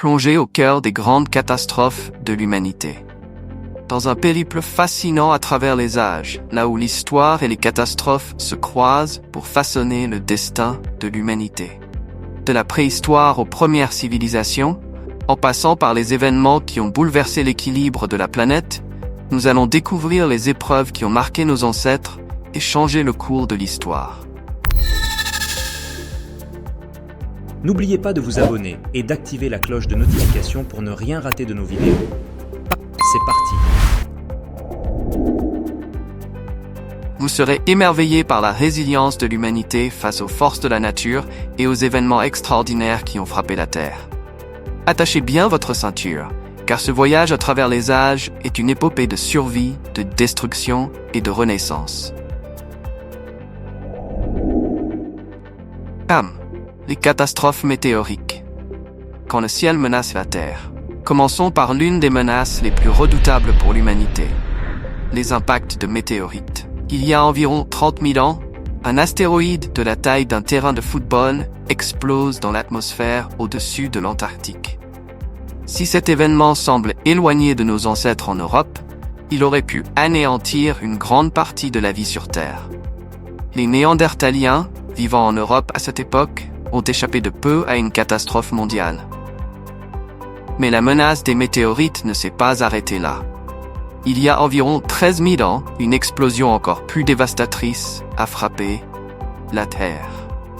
plongé au cœur des grandes catastrophes de l'humanité. Dans un périple fascinant à travers les âges, là où l'histoire et les catastrophes se croisent pour façonner le destin de l'humanité. De la préhistoire aux premières civilisations, en passant par les événements qui ont bouleversé l'équilibre de la planète, nous allons découvrir les épreuves qui ont marqué nos ancêtres et changé le cours de l'histoire. N'oubliez pas de vous abonner et d'activer la cloche de notification pour ne rien rater de nos vidéos. C'est parti! Vous serez émerveillés par la résilience de l'humanité face aux forces de la nature et aux événements extraordinaires qui ont frappé la Terre. Attachez bien votre ceinture, car ce voyage à travers les âges est une épopée de survie, de destruction et de renaissance. Les catastrophes météoriques. Quand le ciel menace la Terre. Commençons par l'une des menaces les plus redoutables pour l'humanité. Les impacts de météorites. Il y a environ 30 000 ans, un astéroïde de la taille d'un terrain de football explose dans l'atmosphère au-dessus de l'Antarctique. Si cet événement semble éloigné de nos ancêtres en Europe, il aurait pu anéantir une grande partie de la vie sur Terre. Les Néandertaliens, vivant en Europe à cette époque, ont échappé de peu à une catastrophe mondiale. Mais la menace des météorites ne s'est pas arrêtée là. Il y a environ 13 000 ans, une explosion encore plus dévastatrice a frappé la Terre.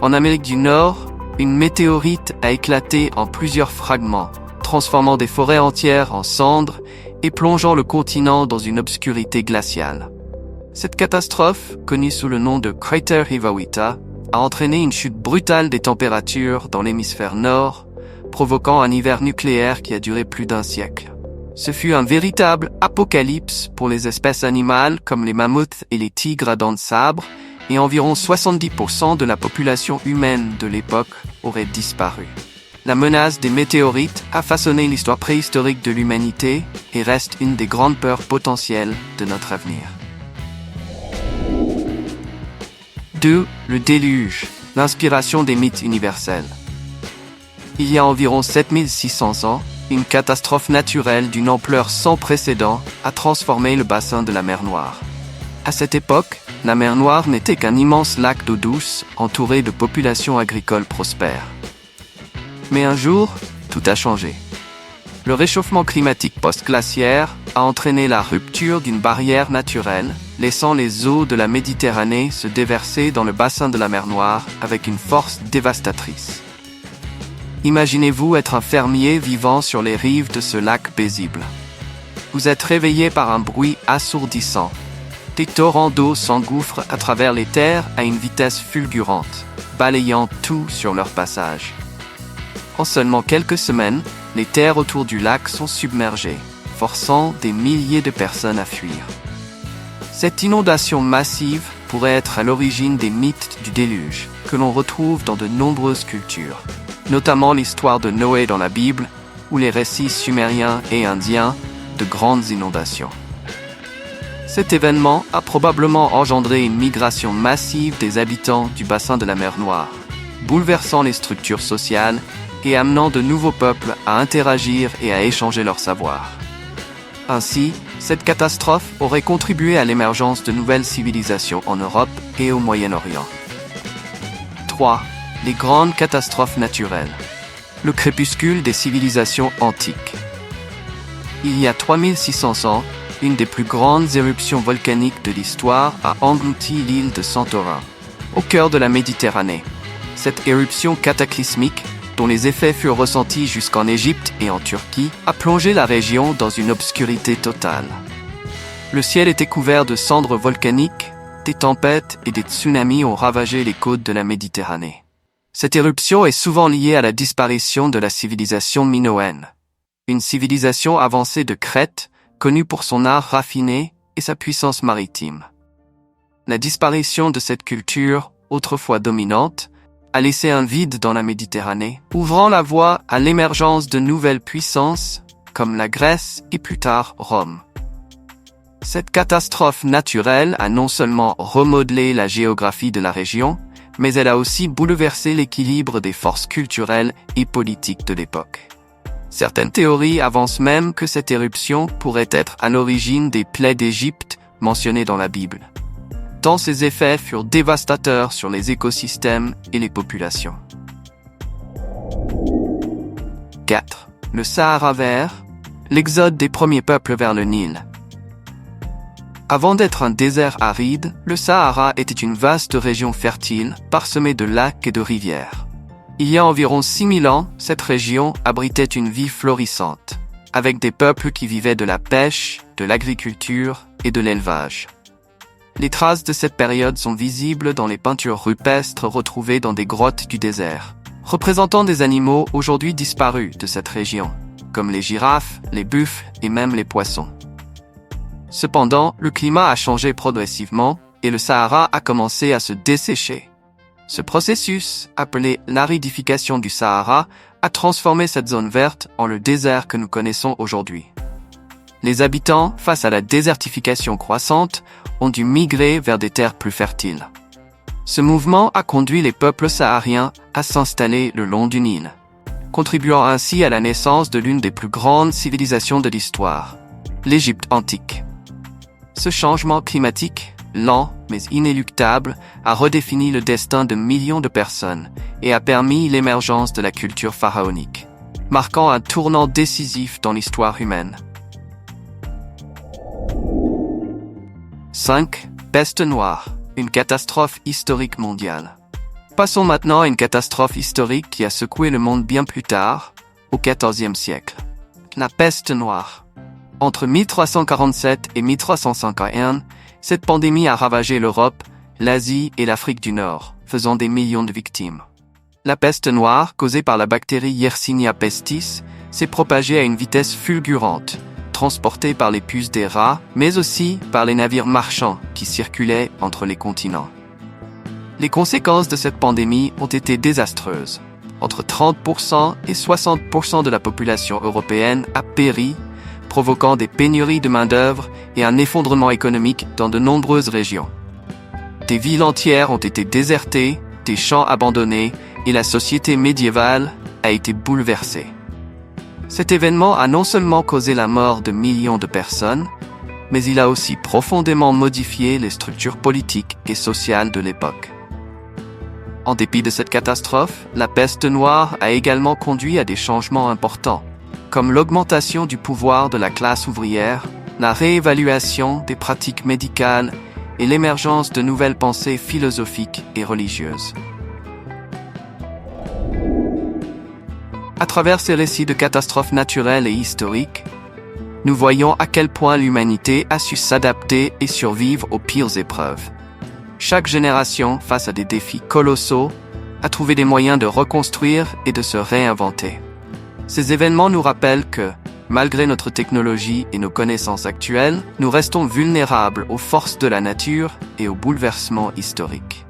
En Amérique du Nord, une météorite a éclaté en plusieurs fragments, transformant des forêts entières en cendres et plongeant le continent dans une obscurité glaciale. Cette catastrophe, connue sous le nom de cratère Hiawatha, a entraîné une chute brutale des températures dans l'hémisphère nord, provoquant un hiver nucléaire qui a duré plus d'1 siècle. Ce fut un véritable apocalypse pour les espèces animales comme les mammouths et les tigres à dents de sabre, et environ 70% de la population humaine de l'époque aurait disparu. La menace des météorites a façonné l'histoire préhistorique de l'humanité et reste une des grandes peurs potentielles de notre avenir. 2. Le déluge, l'inspiration des mythes universels. Il y a environ 7600 ans, une catastrophe naturelle d'une ampleur sans précédent a transformé le bassin de la mer Noire. À cette époque, la mer Noire n'était qu'un immense lac d'eau douce entouré de populations agricoles prospères. Mais un jour, tout a changé. Le réchauffement climatique post-glaciaire a entraîné la rupture d'une barrière naturelle, laissant les eaux de la Méditerranée se déverser dans le bassin de la mer Noire avec une force dévastatrice. Imaginez-vous être un fermier vivant sur les rives de ce lac paisible. Vous êtes réveillé par un bruit assourdissant. Des torrents d'eau s'engouffrent à travers les terres à une vitesse fulgurante, balayant tout sur leur passage. En seulement quelques semaines, les terres autour du lac sont submergées, forçant des milliers de personnes à fuir. Cette inondation massive pourrait être à l'origine des mythes du déluge, que l'on retrouve dans de nombreuses cultures, notamment l'histoire de Noé dans la Bible, ou les récits sumériens et indiens de grandes inondations. Cet événement a probablement engendré une migration massive des habitants du bassin de la mer Noire, bouleversant les structures sociales et amenant de nouveaux peuples à interagir et à échanger leur savoir. Ainsi, cette catastrophe aurait contribué à l'émergence de nouvelles civilisations en Europe et au Moyen-Orient. 3. Les grandes catastrophes naturelles. Le crépuscule des civilisations antiques. Il y a 3600 ans, une des plus grandes éruptions volcaniques de l'histoire a englouti l'île de Santorin, au cœur de la Méditerranée. Cette éruption cataclysmique, dont les effets furent ressentis jusqu'en Égypte et en Turquie, a plongé la région dans une obscurité totale. Le ciel était couvert de cendres volcaniques, des tempêtes et des tsunamis ont ravagé les côtes de la Méditerranée. Cette éruption est souvent liée à la disparition de la civilisation minoenne, une civilisation avancée de Crète, connue pour son art raffiné et sa puissance maritime. La disparition de cette culture, autrefois dominante, a laissé un vide dans la Méditerranée, ouvrant la voie à l'émergence de nouvelles puissances, comme la Grèce et plus tard Rome. Cette catastrophe naturelle a non seulement remodelé la géographie de la région, mais elle a aussi bouleversé l'équilibre des forces culturelles et politiques de l'époque. Certaines théories avancent même que cette éruption pourrait être à l'origine des plaies d'Égypte mentionnées dans la Bible, tant ses effets furent dévastateurs sur les écosystèmes et les populations. 4. Le Sahara vert, l'exode des premiers peuples vers le Nil. Avant d'être un désert aride, le Sahara était une vaste région fertile, parsemée de lacs et de rivières. Il y a environ 6000 ans, cette région abritait une vie florissante, avec des peuples qui vivaient de la pêche, de l'agriculture et de l'élevage. Les traces de cette période sont visibles dans les peintures rupestres retrouvées dans des grottes du désert, représentant des animaux aujourd'hui disparus de cette région, comme les girafes, les buffles et même les poissons. Cependant, le climat a changé progressivement et le Sahara a commencé à se dessécher. Ce processus, appelé l'aridification du Sahara, a transformé cette zone verte en le désert que nous connaissons aujourd'hui. Les habitants, face à la désertification croissante, ont dû migrer vers des terres plus fertiles. Ce mouvement a conduit les peuples sahariens à s'installer le long du Nil, contribuant ainsi à la naissance de l'une des plus grandes civilisations de l'histoire, l'Égypte antique. Ce changement climatique, lent mais inéluctable, a redéfini le destin de millions de personnes et a permis l'émergence de la culture pharaonique, marquant un tournant décisif dans l'histoire humaine. 5. Peste noire, une catastrophe historique mondiale. Passons maintenant à une catastrophe historique qui a secoué le monde bien plus tard, au XIVe siècle. La peste noire. Entre 1347 et 1351, cette pandémie a ravagé l'Europe, l'Asie et l'Afrique du Nord, faisant des millions de victimes. La peste noire, causée par la bactérie Yersinia pestis, s'est propagée à une vitesse fulgurante, transportée par les puces des rats, mais aussi par les navires marchands qui circulaient entre les continents. Les conséquences de cette pandémie ont été désastreuses. Entre 30% et 60% de la population européenne a péri, provoquant des pénuries de main-d'œuvre et un effondrement économique dans de nombreuses régions. Des villes entières ont été désertées, des champs abandonnés et la société médiévale a été bouleversée. Cet événement a non seulement causé la mort de millions de personnes, mais il a aussi profondément modifié les structures politiques et sociales de l'époque. En dépit de cette catastrophe, la peste noire a également conduit à des changements importants, comme l'augmentation du pouvoir de la classe ouvrière, la réévaluation des pratiques médicales et l'émergence de nouvelles pensées philosophiques et religieuses. À travers ces récits de catastrophes naturelles et historiques, nous voyons à quel point l'humanité a su s'adapter et survivre aux pires épreuves. Chaque génération, face à des défis colossaux, a trouvé des moyens de reconstruire et de se réinventer. Ces événements nous rappellent que, malgré notre technologie et nos connaissances actuelles, nous restons vulnérables aux forces de la nature et aux bouleversements historiques.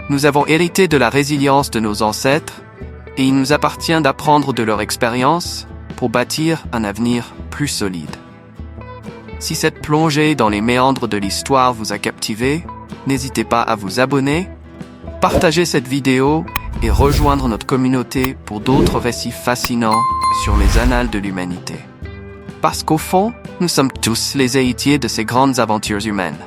Nous avons hérité de la résilience de nos ancêtres, et il nous appartient d'apprendre de leur expérience pour bâtir un avenir plus solide. Si cette plongée dans les méandres de l'histoire vous a captivé, n'hésitez pas à vous abonner, partager cette vidéo et rejoindre notre communauté pour d'autres récits fascinants sur les annales de l'humanité. Parce qu'au fond, nous sommes tous les héritiers de ces grandes aventures humaines.